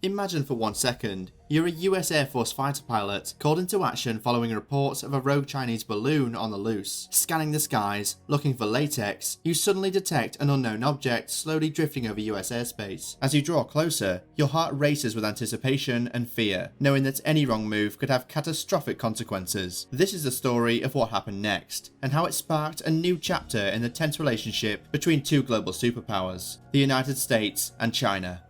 Imagine for 1 second, you're a US Air Force fighter pilot called into action following reports of a rogue Chinese balloon on the loose. Scanning the skies, looking for latex, you suddenly detect an unknown object slowly drifting over US airspace. As you draw closer, your heart races with anticipation and fear, knowing that any wrong move could have catastrophic consequences. This is the story of what happened next, and how it sparked a new chapter in the tense relationship between two global superpowers, the United States and China.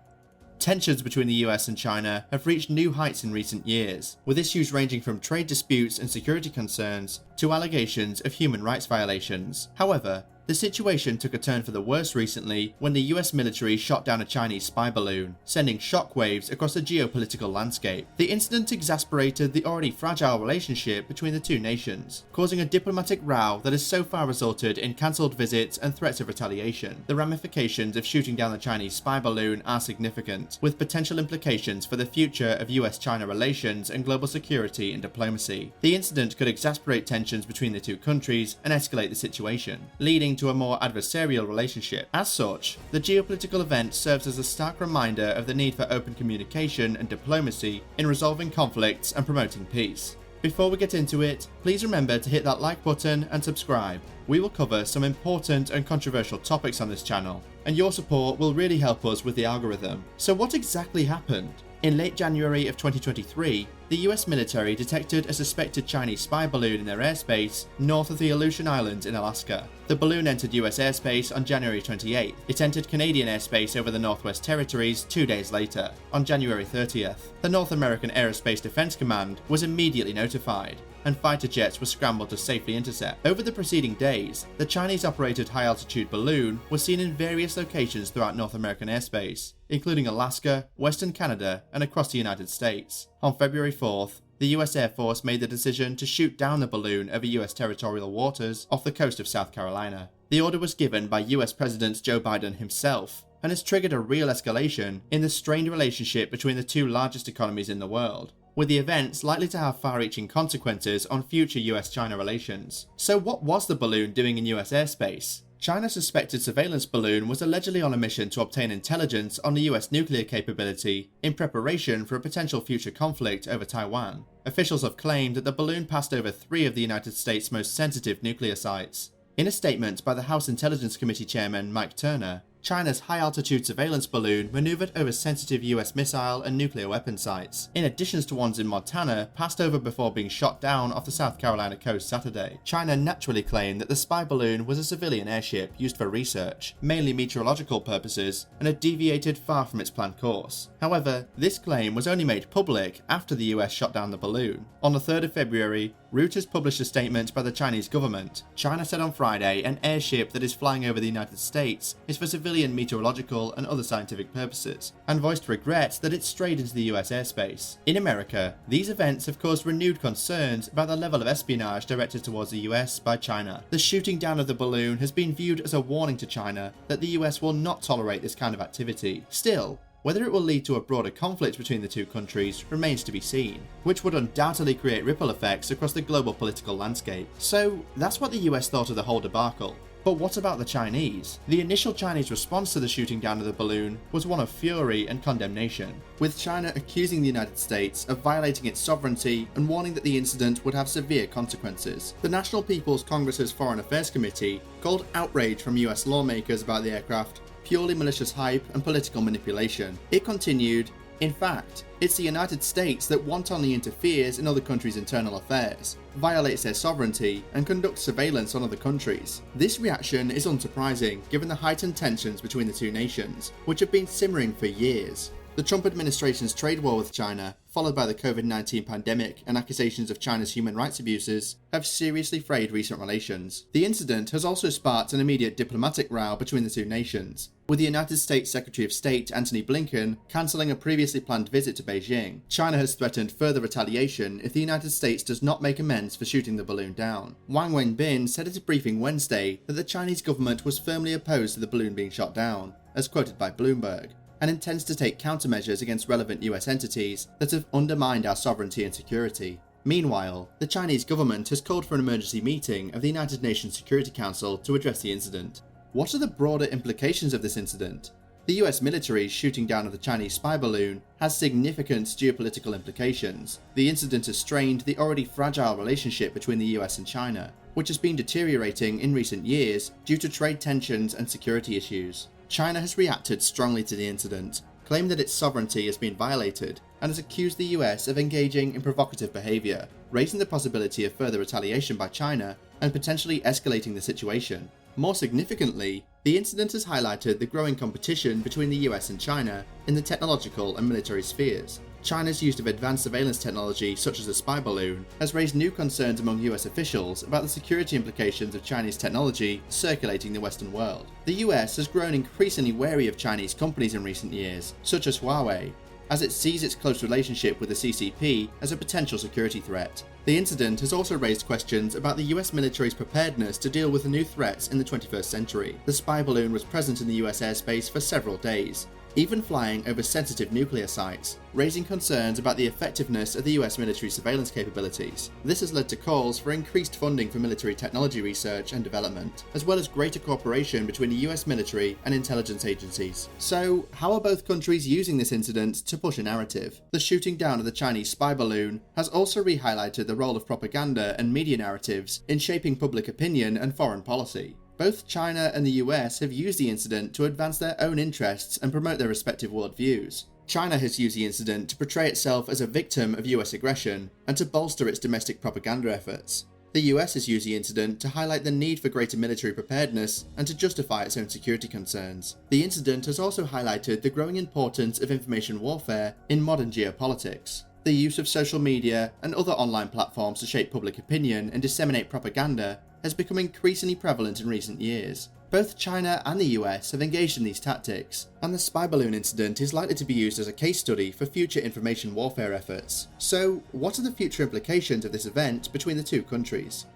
Tensions between the US and China have reached new heights in recent years, with issues ranging from trade disputes and security concerns to allegations of human rights violations. However, the situation took a turn for the worse recently when the US military shot down a Chinese spy balloon, sending shockwaves across the geopolitical landscape. The incident exasperated the already fragile relationship between the two nations, causing a diplomatic row that has so far resulted in cancelled visits and threats of retaliation. The ramifications of shooting down the Chinese spy balloon are significant, with potential implications for the future of US-China relations and global security and diplomacy. The incident could exacerbate tensions between the two countries and escalate the situation, leading to a more adversarial relationship. As such, the geopolitical event serves as a stark reminder of the need for open communication and diplomacy in resolving conflicts and promoting peace. Before we get into it, please remember to hit that like button and subscribe. We will cover some important and controversial topics on this channel, and your support will really help us with the algorithm. So what exactly happened? In late January of 2023, the US military detected a suspected Chinese spy balloon in their airspace north of the Aleutian Islands in Alaska. The balloon entered US airspace on January 28th. It entered Canadian airspace over the Northwest Territories 2 days later, on January 30th. The North American Aerospace Defense Command was immediately notified, and fighter jets were scrambled to safely intercept. Over the preceding days, the Chinese-operated high-altitude balloon was seen in various locations throughout North American airspace, including Alaska, Western Canada, and across the United States. On February 4th, the US Air Force made the decision to shoot down the balloon over US territorial waters off the coast of South Carolina. The order was given by US President Joe Biden himself, and has triggered a real escalation in the strained relationship between the two largest economies in the world, with the events likely to have far-reaching consequences on future US-China relations. So what was the balloon doing in US airspace? China's suspected surveillance balloon was allegedly on a mission to obtain intelligence on the US nuclear capability in preparation for a potential future conflict over Taiwan. Officials have claimed that the balloon passed over 3 of the United States' most sensitive nuclear sites. In a statement by the House Intelligence Committee Chairman Mike Turner, China's high-altitude surveillance balloon maneuvered over sensitive US missile and nuclear weapon sites, in addition to ones in Montana passed over before being shot down off the South Carolina coast Saturday. China naturally claimed that the spy balloon was a civilian airship used for research, mainly meteorological purposes, and had deviated far from its planned course. However, this claim was only made public after the US shot down the balloon. On the 3rd of February, Reuters published a statement by the Chinese government. China said on Friday an airship that is flying over the United States is for civilian meteorological and other scientific purposes, and voiced regret that it strayed into the US airspace. In America, these events have caused renewed concerns about the level of espionage directed towards the US by China. The shooting down of the balloon has been viewed as a warning to China that the US will not tolerate this kind of activity. Still, whether it will lead to a broader conflict between the two countries remains to be seen, which would undoubtedly create ripple effects across the global political landscape. So that's what the US thought of the whole debacle. But what about the Chinese? The initial Chinese response to the shooting down of the balloon was one of fury and condemnation, with China accusing the United States of violating its sovereignty and warning that the incident would have severe consequences. The National People's Congress's Foreign Affairs Committee called outrage from US lawmakers about the aircraft purely malicious hype and political manipulation. It continued, "In fact, it's the United States that wantonly interferes in other countries' internal affairs, violates their sovereignty, and conducts surveillance on other countries." This reaction is unsurprising given the heightened tensions between the two nations, which have been simmering for years. The Trump administration's trade war with China, followed by the COVID-19 pandemic and accusations of China's human rights abuses, have seriously frayed recent relations. The incident has also sparked an immediate diplomatic row between the two nations, with the United States Secretary of State Antony Blinken cancelling a previously planned visit to Beijing. China has threatened further retaliation if the United States does not make amends for shooting the balloon down. Wang Wenbin said at a briefing Wednesday that the Chinese government was firmly opposed to the balloon being shot down, as quoted by Bloomberg, and intends to take countermeasures against relevant US entities that have undermined our sovereignty and security. Meanwhile, the Chinese government has called for an emergency meeting of the United Nations Security Council to address the incident. What are the broader implications of this incident? The US military's shooting down of the Chinese spy balloon has significant geopolitical implications. The incident has strained the already fragile relationship between the US and China, which has been deteriorating in recent years due to trade tensions and security issues. China has reacted strongly to the incident, claimed that its sovereignty has been violated, and has accused the US of engaging in provocative behaviour, raising the possibility of further retaliation by China and potentially escalating the situation. More significantly, the incident has highlighted the growing competition between the US and China in the technological and military spheres. China's use of advanced surveillance technology such as the spy balloon has raised new concerns among US officials about the security implications of Chinese technology circulating the Western world. The US has grown increasingly wary of Chinese companies in recent years, such as Huawei, as it sees its close relationship with the CCP as a potential security threat. The incident has also raised questions about the US military's preparedness to deal with the new threats in the 21st century. The spy balloon was present in the US airspace for several days, even flying over sensitive nuclear sites, raising concerns about the effectiveness of the US military surveillance capabilities. This has led to calls for increased funding for military technology research and development, as well as greater cooperation between the US military and intelligence agencies. So, how are both countries using this incident to push a narrative? The shooting down of the Chinese spy balloon has also re-highlighted the role of propaganda and media narratives in shaping public opinion and foreign policy. Both China and the US have used the incident to advance their own interests and promote their respective worldviews. China has used the incident to portray itself as a victim of US aggression and to bolster its domestic propaganda efforts. The US has used the incident to highlight the need for greater military preparedness and to justify its own security concerns. The incident has also highlighted the growing importance of information warfare in modern geopolitics. The use of social media and other online platforms to shape public opinion and disseminate propaganda has become increasingly prevalent in recent years. Both China and the US have engaged in these tactics, and the spy balloon incident is likely to be used as a case study for future information warfare efforts. So, what are the future implications of this event between the two countries?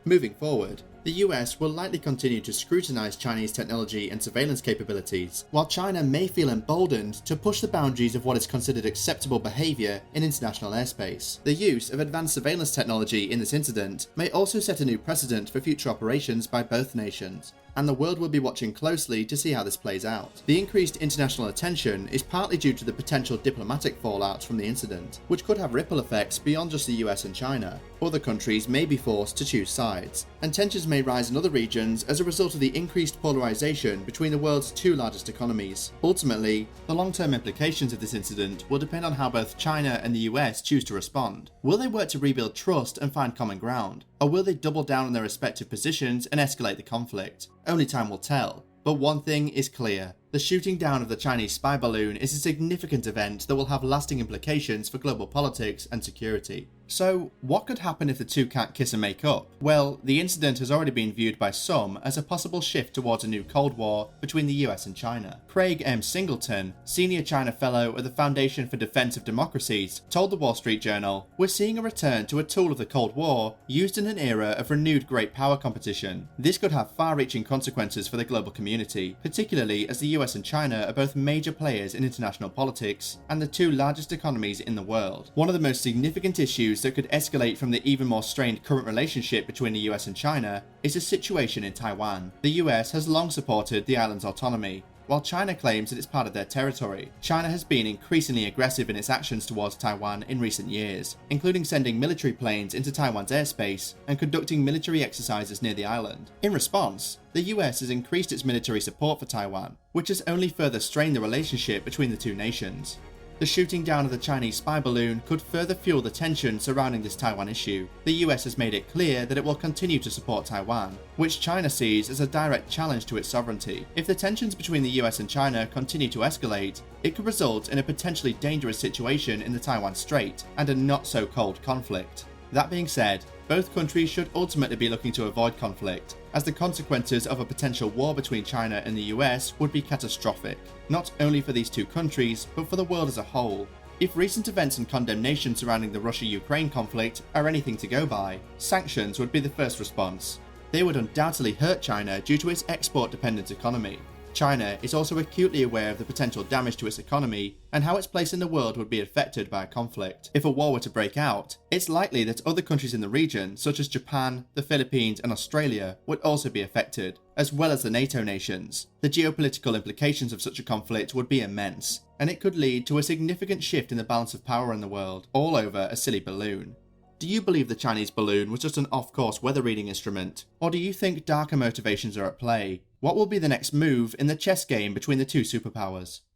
Moving forward, the US will likely continue to scrutinise Chinese technology and surveillance capabilities, while China may feel emboldened to push the boundaries of what is considered acceptable behaviour in international airspace. The use of advanced surveillance technology in this incident may also set a new precedent for future operations by both nations, and the world will be watching closely to see how this plays out. The increased international attention is partly due to the potential diplomatic fallout from the incident, which could have ripple effects beyond just the US and China. Other countries may be forced to choose sides, and tensions may rise in other regions as a result of the increased polarization between the world's two largest economies. Ultimately, the long-term implications of this incident will depend on how both China and the US choose to respond. Will they work to rebuild trust and find common ground, or will they double down on their respective positions and escalate the conflict? Only time will tell. But one thing is clear. The shooting down of the Chinese spy balloon is a significant event that will have lasting implications for global politics and security. So, what could happen if the two can't kiss and make up? Well, the incident has already been viewed by some as a possible shift towards a new Cold War between the US and China. Craig M. Singleton, Senior China Fellow at the Foundation for Defense of Democracies, told the Wall Street Journal, "We're seeing a return to a tool of the Cold War used in an era of renewed great power competition. This could have far-reaching consequences for the global community, particularly as the US and China are both major players in international politics and the two largest economies in the world. One of the most significant issues that could escalate from the even more strained current relationship between the US and China is the situation in Taiwan. The US has long supported the island's autonomy, while China claims that it's part of their territory. China has been increasingly aggressive in its actions towards Taiwan in recent years, including sending military planes into Taiwan's airspace and conducting military exercises near the island. In response, the US has increased its military support for Taiwan, which has only further strained the relationship between the two nations. The shooting down of the Chinese spy balloon could further fuel the tension surrounding this Taiwan issue. The US has made it clear that it will continue to support Taiwan, which China sees as a direct challenge to its sovereignty. If the tensions between the US and China continue to escalate, it could result in a potentially dangerous situation in the Taiwan Strait and a not-so-cold conflict. That being said, both countries should ultimately be looking to avoid conflict, as the consequences of a potential war between China and the US would be catastrophic, not only for these two countries, but for the world as a whole. If recent events and condemnation surrounding the Russia-Ukraine conflict are anything to go by, sanctions would be the first response. They would undoubtedly hurt China due to its export-dependent economy. China is also acutely aware of the potential damage to its economy and how its place in the world would be affected by a conflict. If a war were to break out, it's likely that other countries in the region, such as Japan, the Philippines, and Australia, would also be affected, as well as the NATO nations. The geopolitical implications of such a conflict would be immense, and it could lead to a significant shift in the balance of power in the world, all over a silly balloon. Do you believe the Chinese balloon was just an off-course weather reading instrument, or do you think darker motivations are at play? What will be the next move in the chess game between the two superpowers?